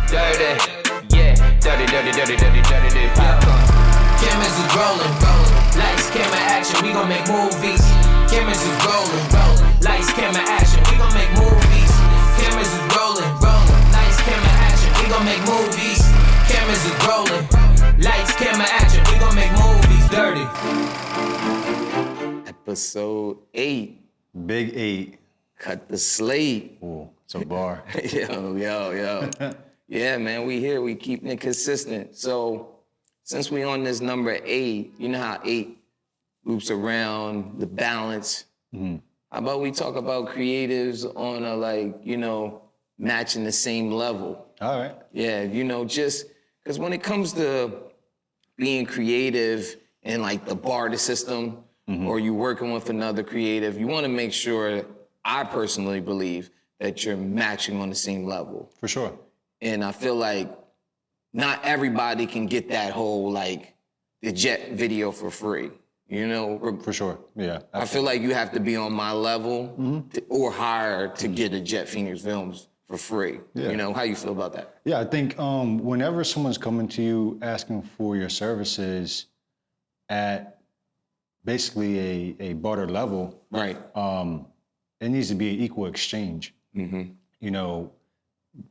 dirty, yeah, dirty, dirty, dirty, dirty, dirty, dirty, popcorn. Cameras is rolling, lights, camera, action, we gon' make movies. Cameras is rolling, lights, camera, action, we gon' make movies. Cameras is rolling, lights, camera, action, we gon' make movies. Cameras is rolling, lights, camera, action, we gon' make movies. Dirty. Episode 8. Big 8. Cut the slate. Ooh, it's a bar. Yo. Yeah, man, we here. We keeping it consistent. So, since we on this number 8, you know how 8 loops around, the balance. Mm-hmm. How about we talk about creatives on a, matching the same level? All right. Yeah, just because when it comes to being creative in like the barter system, or you working with another creative, you want to make sure, I personally believe, that you're matching on the same level. For sure. And I feel like not everybody can get that whole the jet video for free, For sure, yeah. I feel like you have to be on my level or higher to get a Jet Phynx films for free. Yeah. How you feel about that? Yeah, I think whenever someone's coming to you asking for your services at basically a barter level, Right. It needs to be an equal exchange.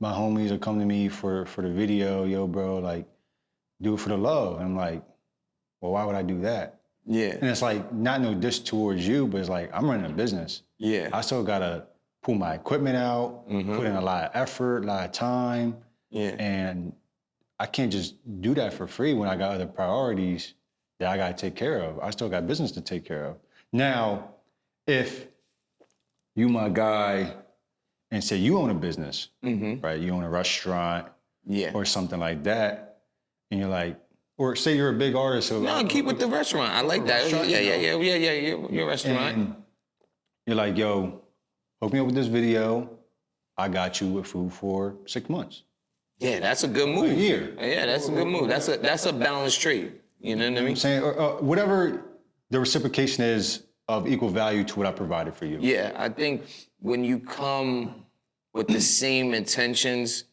My homies will come to me for the video, yo, bro, do it for the love. And I'm like, well, why would I do that? Yeah. And it's not no diss towards you, but it's I'm running a business. Yeah. I still gotta pull my equipment out, put in a lot of effort, a lot of time. Yeah. And I can't just do that for free when I got other priorities that I gotta take care of. I still got business to take care of. Now, if you my guy and say you own a business, right? You own a restaurant or something like that, and you're like, or say you're a big artist. So No, keep with the restaurant. I like that. Yeah. Your restaurant. And you're like, yo, hook me up with this video. I got you with food for 6 months. Yeah, that's a good move. A year. Yeah, that's a good move. That's a balanced trade. You know what I mean? I'm saying, whatever the reciprocation is of equal value to what I provided for you. Yeah, I think when you come with the same intentions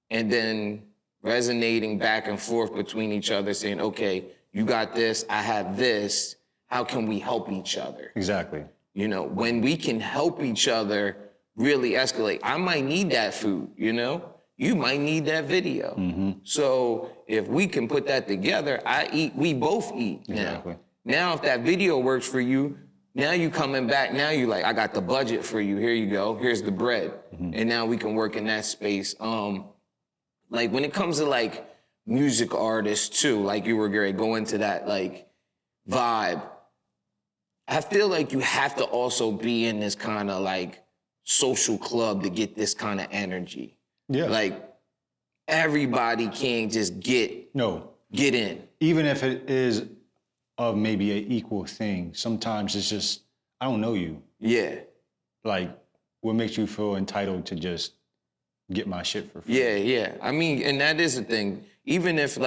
and then resonating back and forth between each other, saying, okay, you got this, I have this, how can we help each other? Exactly. When we can help each other really escalate, I might need that food, You might need that video. So if we can put that together, I eat, we both eat Exactly. Now if that video works for you, now you coming back, now you I got the budget for you, here you go, here's the bread. And now we can work in that space. When it comes to music artists too, you were going to go into that vibe, I feel like you have to also be in this kind of social club to get this kind of energy. Yeah. Everybody can't just get in. Even if it is of maybe an equal thing, sometimes it's just, I don't know you. Yeah. What makes you feel entitled to just get my shit for free? Yeah. I mean, and that is the thing. Even if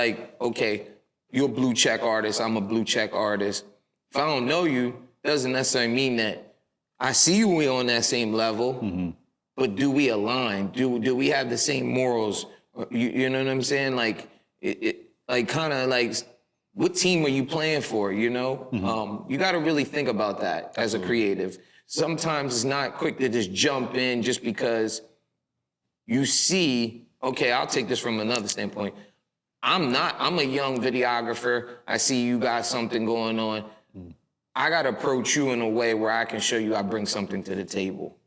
okay, you're a blue check artist, I'm a blue check artist. If I don't know you, doesn't necessarily mean that I see you, we on that same level, but do we align? Do we have the same morals? You know what I'm saying? What team are you playing for, You got to really think about that as a creative. Sometimes it's not quick to just jump in just because you see, okay, I'll take this from another standpoint. I'm a young videographer. I see you got something going on. I got to approach you in a way where I can show you I bring something to the table.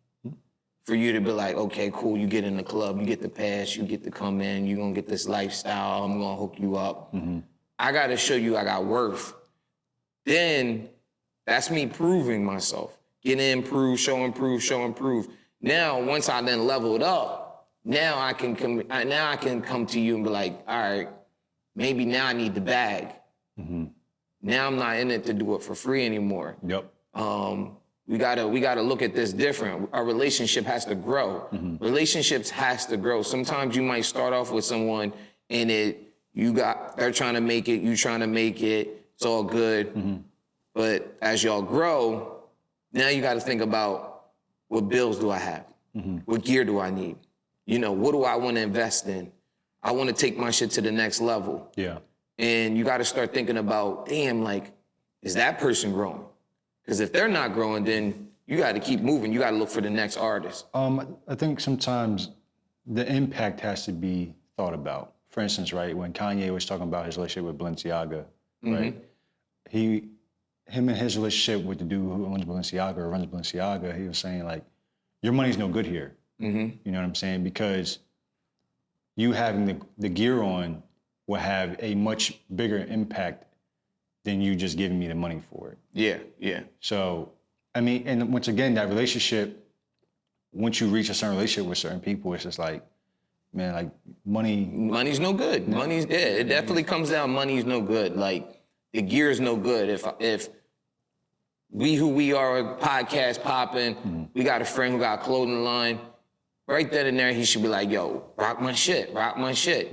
For you to be like, okay, cool, you get in the club, you get the pass, you get to come in, you're going to get this lifestyle, I'm going to hook you up. I got to show you I got worth. Then that's me proving myself. Get in, prove, show, improve. Now, once I then leveled up, now I can come to you and be like, all right, maybe now I need the bag. Now I'm not in it to do it for free anymore. Yep. We gotta look at this different. Our relationship has to grow. Relationships has to grow. Sometimes you might start off with someone and they're trying to make it, you trying to make it, it's all good. But as y'all grow, now you gotta think about what bills do I have? What gear do I need? What do I wanna invest in? I want to take my shit to the next level. Yeah. And you got to start thinking about, damn, like, is that person growing? Because if they're not growing, then you got to keep moving. You got to look for the next artist. I think sometimes the impact has to be thought about. For instance, right, when Kanye was talking about his relationship with Balenciaga, right? Him and his relationship with the dude who owns Balenciaga or runs Balenciaga, he was saying like, your money's no good here. You know what I'm saying? Because you having the gear on will have a much bigger impact than you just giving me the money for it. Yeah. So, I mean, and once again, that relationship, once you reach a certain relationship with certain people, it's just like, man, like Money's no good. It definitely comes down, money's no good. Like, the gear's no good. If we who we are, podcast popping, we got a friend who got a clothing line, right then and there, he should be like, yo, rock my shit,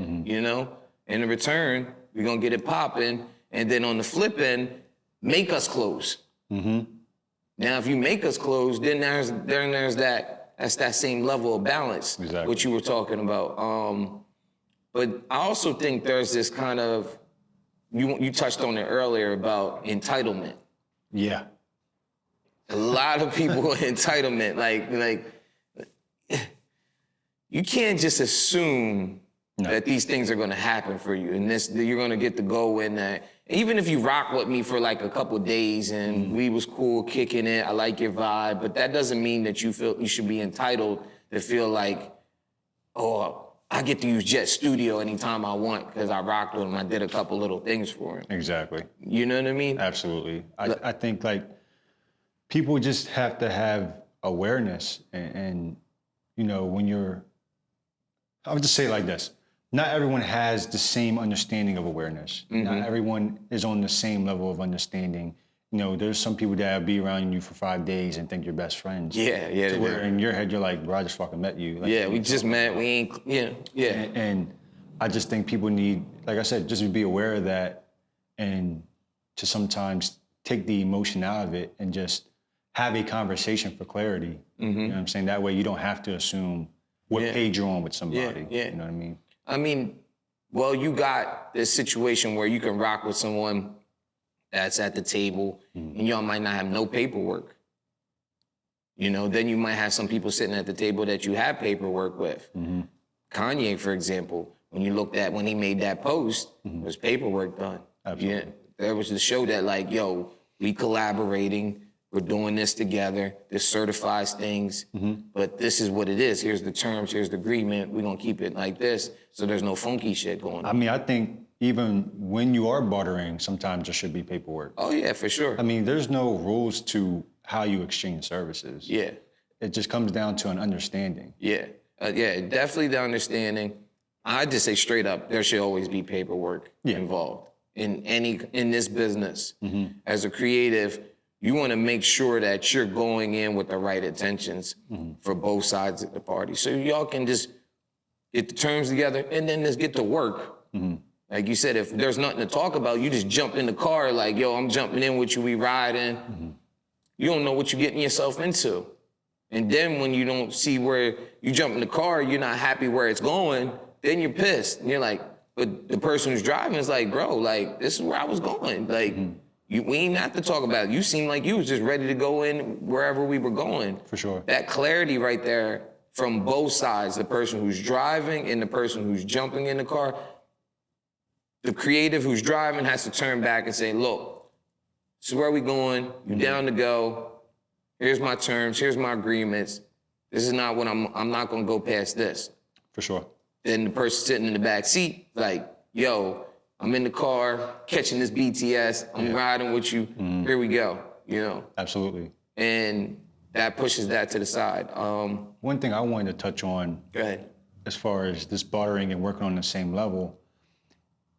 you know? And in return, we're gonna get it popping, and then on the flip end, make us close. Now, if you make us close, then there's that same level of balance, Exactly. what you were talking about. But I also think there's this kind of, you touched on it earlier about entitlement. Yeah. A lot of people entitlement, like you can't just assume that these things are gonna happen for you, and you're gonna get to go in that. Even if you rock with me for like a couple days and we was cool kicking it, I like your vibe, but that doesn't mean that you feel you should be entitled to feel like, oh, I get to use Jet Studio anytime I want because I rocked with him. I did a couple little things for him. Exactly. You know what I mean? Absolutely. I think like people just have to have awareness and you know, when I would just say it like this. Not everyone has the same understanding of awareness. Not everyone is on the same level of understanding. You know, there's some people that will be around you for 5 days and think you're best friends. Yeah. To where in your head, you're like, bro, I just fucking met you. Like, Yeah, we just met, we ain't, yeah. And I just think people need, like I said, just to be aware of that and to sometimes take the emotion out of it and just have a conversation for clarity. You know what I'm saying? That way you don't have to assume what page you're on with somebody. Yeah. You know what I mean? I mean, well, you got this situation where you can rock with someone that's at the table and y'all might not have no paperwork. You know, then you might have some people sitting at the table that you have paperwork with. Kanye, for example, when he made that post, there was paperwork done. Absolutely. Yeah, there was to show that like, yo, we collaborating, we're doing this together, this certifies things, but this is what it is. Here's the terms, here's the agreement, we're gonna keep it like this, so there's no funky shit going on. I mean, I think even when you are bartering, sometimes there should be paperwork. Oh yeah, for sure. I mean, there's no rules to how you exchange services. Yeah. It just comes down to an understanding. Yeah, definitely the understanding. I just say straight up, there should always be paperwork involved in this business. As a creative, you want to make sure that you're going in with the right intentions for both sides of the party. So y'all can just get the terms together and then just get to work. Like you said, if there's nothing to talk about, you just jump in the car like, yo, I'm jumping in with you, we riding. You don't know what you're getting yourself into. And then when you don't see where you jump in the car, you're not happy where it's going, then you're pissed. And you're like, but the person who's driving is like, bro, like, this is where I was going. Like, we ain't have to talk about it. You seem like you was just ready to go in wherever we were going. For sure. That clarity right there from both sides, the person who's driving and the person who's jumping in the car, the creative who's driving has to turn back and say, look, this is where we going, you down to go, here's my terms, here's my agreements, this is not what I'm not gonna go past this. For sure. Then the person sitting in the back seat, like, yo, I'm in the car, catching this BTS, I'm riding with you, here we go, you know? Absolutely. And that pushes that to the side. One thing I wanted to touch on, Go ahead. as far as this bartering and working on the same level,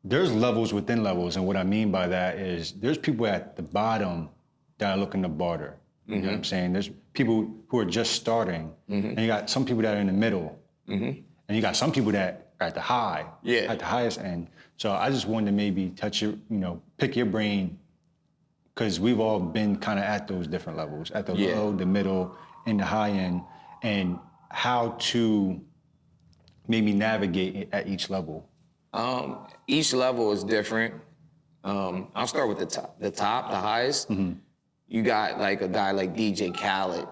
there's levels within levels. And what I mean by that is there's people at the bottom that are looking to barter. You know what I'm saying? There's people who are just starting, and you got some people that are in the middle, and you got some people that are at the at the highest end. So I just wanted to maybe touch your, pick your brain, because we've all been kind of at those different levels, at the low, the middle, and the high end, and how to maybe navigate at each level? Each level is different. I'll start with the top. The highest. You got like a guy like DJ Khaled.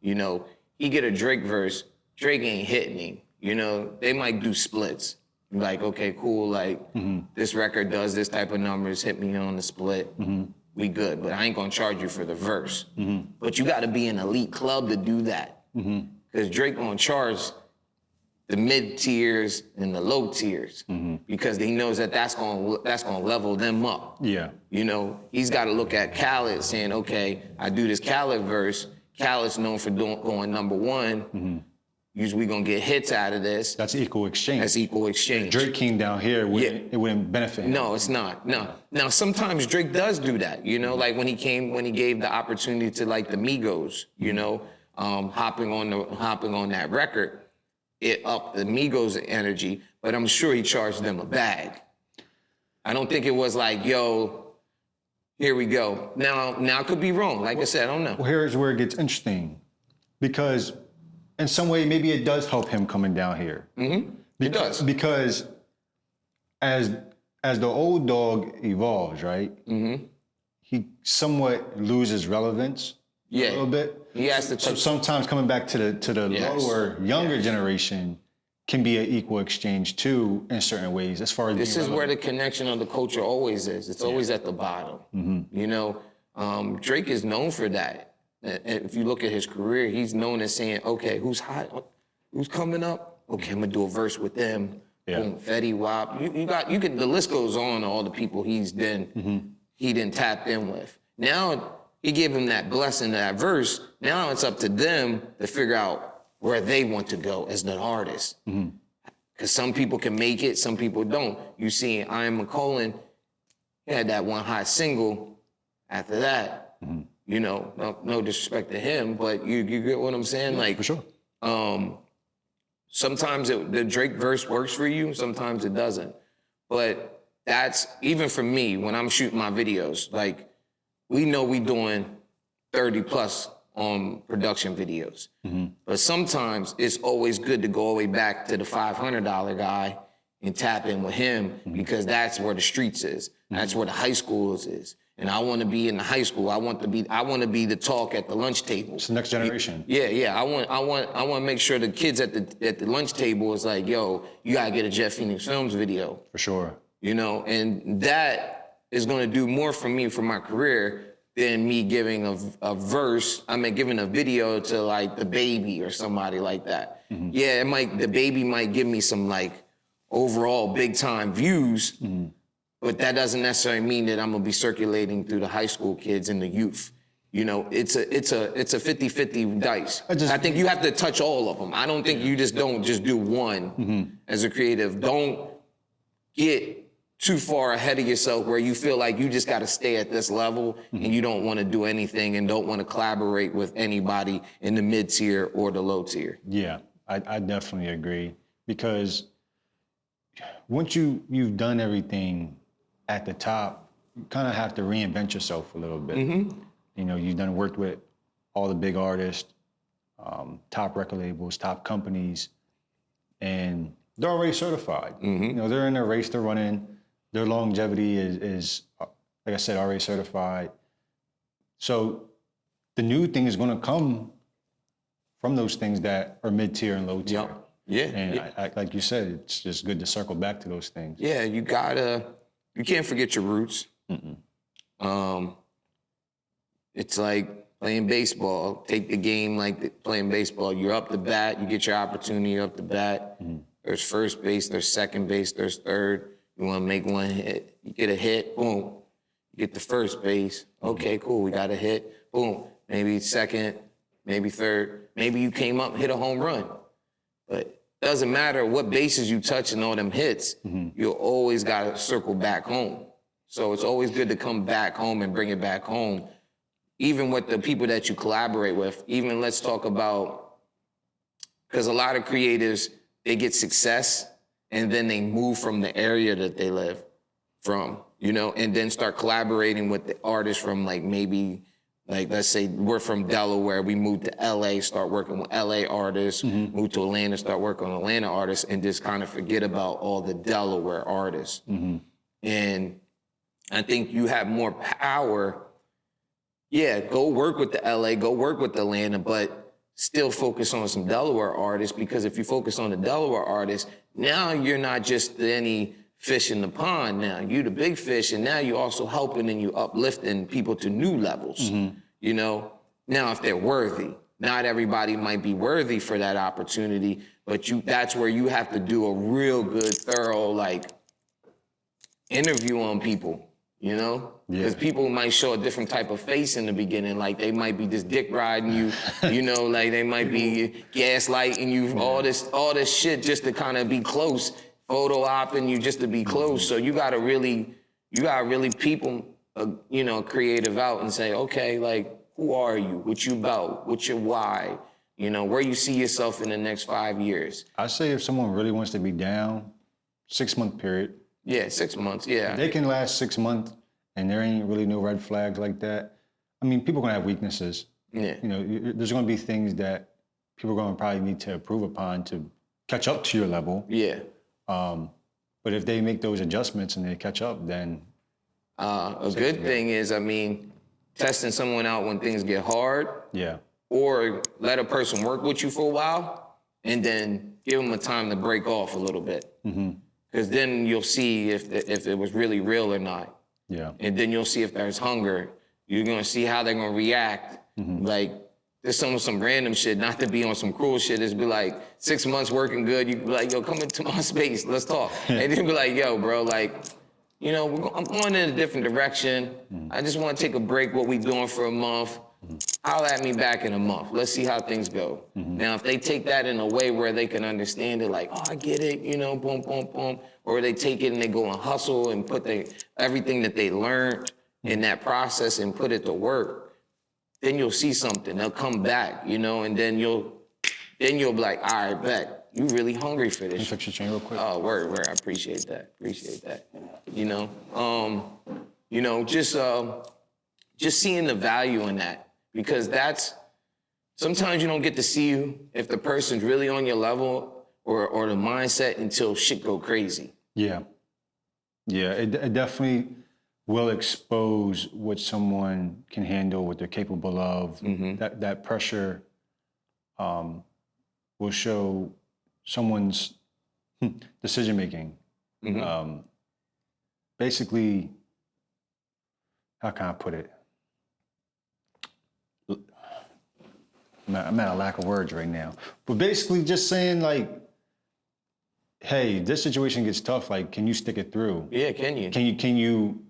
You know, he get a Drake verse. Drake ain't hitting him. You know, they might do splits. Like, okay, cool. Like, this record does this type of numbers. Hit me on the split. We good. But I ain't gonna charge you for the verse. But you got to be an elite club to do that. Because Drake gonna charge the mid tiers and the low tiers because he knows that that's gonna level them up. Yeah. You know, he's got to look at Khaled saying, okay, I do this Khaled verse. Khaled's known for going number one. Usually we gonna get hits out of this. That's equal exchange. That's equal exchange. Drake came down here, it wouldn't benefit him. No, it's not. No. Now sometimes Drake does do that. You know, like when he gave the opportunity to like the Migos. You know, hopping on that record. It upped the Migos' energy, but I'm sure he charged them a bag. I don't think it was like, yo, here we go. Now I could be wrong. Like I said, I don't know. Well, here's where it gets interesting, because in some way, maybe it does help him coming down here. It does. Because as the old dog evolves, right? He somewhat loses relevance a little bit. He has to So sometimes coming back to the lower, younger generation can be an equal exchange too in certain ways, as far as This is where the connection of the culture always is. It's always at the bottom. You know, Drake is known for that. If you look at his career, he's known as saying, okay, who's hot? Who's coming up? Okay, I'm gonna do a verse with them. Boom, Fetty Wap. The list goes on, all the people he didn't tap in with. Now, he gave him that blessing, that verse. Now it's up to them to figure out where they want to go as an artist. Because some people can make it, some people don't. You see, I Am McCollin, he had that one hot single. After that, you know, no disrespect to him, but you get what I'm saying? Like, for sure. Sometimes the Drake verse works for you, sometimes it doesn't. But that's, even for me, when I'm shooting my videos, like, we know we doing 30 plus on production videos. But sometimes it's always good to go all the way back to the $500 guy and tap in with him because that's where the streets is. That's where the high schools is. And I want to be in the high school. I want to be the talk at the lunch table. It's the next generation. Yeah. I want to make sure the kids at the lunch table is like, yo, you gotta get a Jeff Phynx Films video. For sure. You know, and that is going to do more for me for my career than me giving a verse. I mean, giving a video to like the Baby or somebody like that. Yeah, the Baby might give me some like overall big time views, but that doesn't necessarily mean that I'm gonna be circulating through the high school kids and the youth. You know, it's a 50-50 dice. I think you have to touch all of them. I don't think you don't just do one as a creative. Don't get too far ahead of yourself where you feel like you just got to stay at this level and you don't want to do anything and don't want to collaborate with anybody in the mid tier or the low tier. Yeah, I definitely agree, because once you've done everything at the top, you kind of have to reinvent yourself a little bit. You know, you've worked with all the big artists, top record labels, top companies, and they're already certified. You know, they're in their race, they're running. Their longevity is, like I said, already certified. So the new thing is going to come from those things that are mid-tier and low-tier. Yeah. And I, like you said, it's just good to circle back to those things. Yeah, you can't forget your roots. It's like playing baseball. Take the game like playing baseball. You're up the bat, you get your opportunity up the bat. There's first base, there's second base, there's third. You want to make one hit, you get a hit, boom. You get to first base. Okay, cool, we got a hit, boom. Maybe second, maybe third. Maybe you came up and hit a home run. But it doesn't matter what bases you touch and all them hits, you always got to circle back home. So it's always good to come back home and bring it back home. Even with the people that you collaborate with, even let's talk about, because a lot of creatives, they get success and then they move from the area that they live from, you know, and then start collaborating with the artists from like maybe Like, let's say we're from Delaware, we moved to LA, start working with LA artists, move to Atlanta, start working on Atlanta artists, and just kind of forget about all the Delaware artists. And I think you have more power. Yeah, go work with the LA, go work with Atlanta, but still focus on some Delaware artists, because if you focus on the Delaware artists, now you're not just any fish in the pond now. You the big fish, and now you're also helping and you uplifting people to new levels, you know? Now, if they're worthy, not everybody might be worthy for that opportunity, but that's where you have to do a real good, thorough, like, interview on people, you know? Because people might show a different type of face in the beginning, like they might be just dick riding you, you know, like they might be gaslighting you, all this shit just to kind of be close, photo opping you just to be close. So you gotta really people, you know, creative out and say, okay, like, who are you? What you about? What's your why? You know, where you see yourself in the next 5 years? I say if someone really wants to be down, 6-month period. Yeah, 6 months, yeah. They can last 6 months and there ain't really no red flags like that. I mean, people are gonna have weaknesses. Yeah. You know, there's gonna be things that people are gonna probably need to improve upon to catch up to your level. Yeah. But if they make those adjustments and they catch up, then a good thing is, I mean, testing someone out when things get hard, yeah, or let a person work with you for a while, and then give them a time to break off a little bit. Because then you'll see if it was really real or not. yeah, And then you'll see if there's hunger. You're gonna see how they're gonna react. Like, there's some random shit, not to be on some cruel shit, it's be like 6 months working good, you be like, yo, come into my space, let's talk. And then be like, yo, bro, like, you know, I'm going in a different direction. I just wanna take a break, what we doing for a month. Holler at me back in a month. Let's see how things go. Now, if they take that in a way where they can understand it, like, oh, I get it, you know, boom, boom, boom. Or they take it and they go and hustle and put everything that they learned in that process and put it to work, then you'll see something. They'll come back, you know, and then you'll be like, all right, bet. You really hungry for this. Can you fix your chain real quick? Oh, word. I appreciate that. You know, just seeing the value in that, because sometimes you don't get to see if the person's really on your level or the mindset until shit go crazy. Yeah. It definitely will expose what someone can handle, what they're capable of. That pressure will show someone's decision making. Basically, how can I put it? I'm at a lack of words right now. But basically just saying, like, hey, this situation gets tough, like, can you stick it through? Yeah, can you? Can you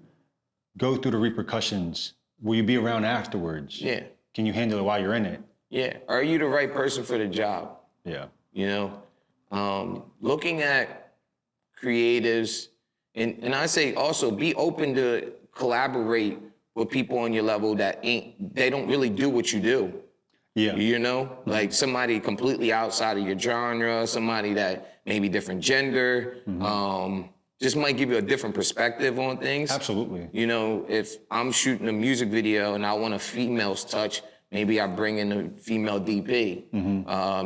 go through the repercussions? Will you be around afterwards? Yeah. Can you handle it while you're in it? Yeah. Are you the right person for the job? Yeah. You know, looking at creatives, and I say also be open to collaborate with people on your level that they don't really do what you do. Yeah. You know, like somebody completely outside of your genre, somebody that maybe different gender, just might give you a different perspective on things. Absolutely. You know, if I'm shooting a music video and I want a female's touch, maybe I bring in a female DP,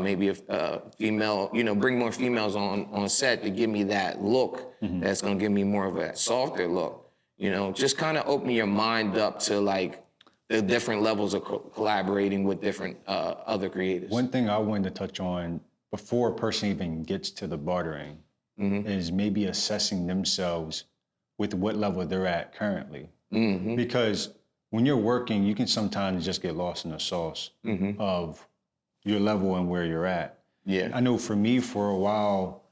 maybe a female, you know, bring more females on set to give me that look that's gonna give me more of a softer look. You know, just kind of open your mind up to like the different levels of collaborating with different other creators. One thing I wanted to touch on before a person even gets to the bartering is maybe assessing themselves with what level they're at currently. Because when you're working, you can sometimes just get lost in the sauce of your level and where you're at. Yeah. I know for me, for a while,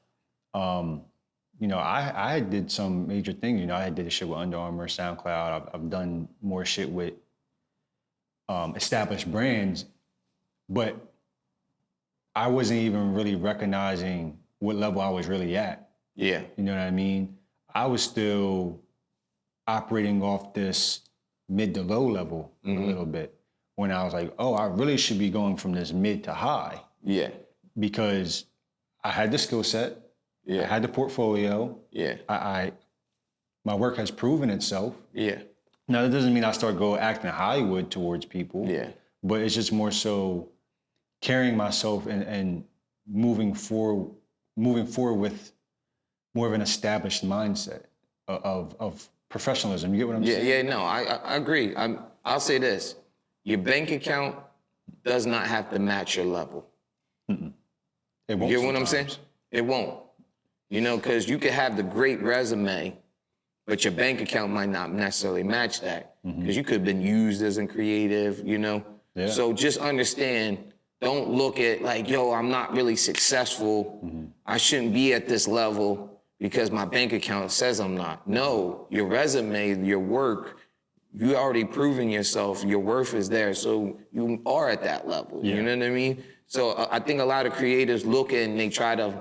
you know, I did some major things. You know, I did shit with Under Armour, SoundCloud. I've done more shit with established brands, but I wasn't even really recognizing what level I was really at. Yeah. You know what I mean? I was still operating off this mid to low level a little bit, when I was like, oh, I really should be going from this mid to high. Yeah. Because I had the skill set, I had the portfolio, Yeah. my work has proven itself. Yeah. Now, that doesn't mean I start acting Hollywood towards people. Yeah. But it's just more so carrying myself and moving forward with more of an established mindset of professionalism. You get what I'm saying? Yeah, no, I agree. I'll say this. Your bank account does not have to match your level. It won't You get what I'm saying? sometimes. It won't. You know, because you could have the great resume, but your bank account might not necessarily match that. Because you could have been used as a creative, you know? Yeah. So just understand, don't look at like, yo, I'm not really successful. I shouldn't be at this level because my bank account says I'm not. No, your resume, your work, you already proven yourself, your worth is there, so you are at that level, Yeah. you know what I mean? So I think a lot of creatives look at and they try to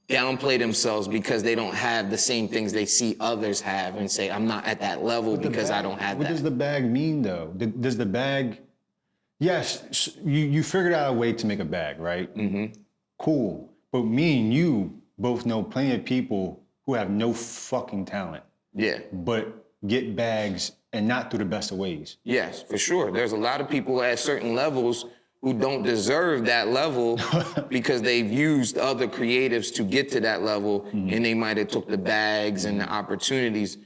downplay themselves because they don't have the same things they see others have and say, I'm not at that level because I don't have What that. does the bag mean, though? Does the bag... Yes, you figured out a way to make a bag, right? Cool. But me and you both know plenty of people who have no fucking talent, Yeah. but get bags and not through the best of ways. Yes, for sure. There's a lot of people at certain levels who don't deserve that level because they've used other creatives to get to that level, and they might have took the bags and the opportunities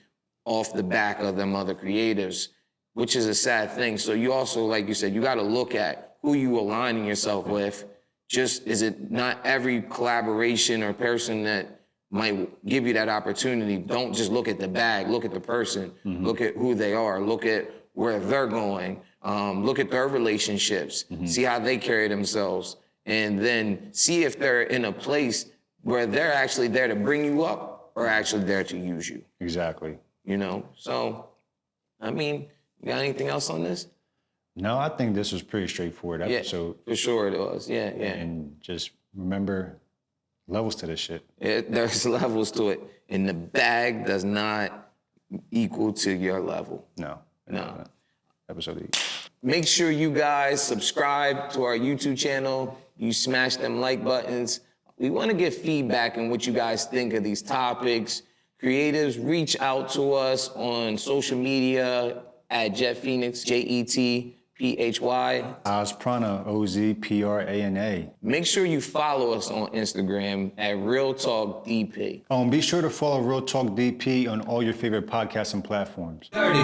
off the back of them other creatives, which is a sad thing. So you also, like you said, you got to look at who you aligning yourself with. Just, is it not every collaboration or person that might give you that opportunity? Don't just look at the bag, look at the person, look at who they are, look at where they're going, look at their relationships, see how they carry themselves, and then see if they're in a place where they're actually there to bring you up or actually there to use you, Exactly. you know? So, I mean, you got anything else on this? No, I think this was pretty straightforward episode. For sure it was, yeah. And just remember, levels to this shit. There's levels to it, and the bag does not equal to your level. No. Episode 8. Make sure you guys subscribe to our YouTube channel. You smash them like buttons. We want to get feedback on what you guys think of these topics. Creatives, reach out to us on social media at JetPhynx, JetPhy. Ozprana, Ozprana. Make sure you follow us on Instagram at Real Talk DP. And be sure to follow Real Talk DP on all your favorite podcasting platforms. Dirty.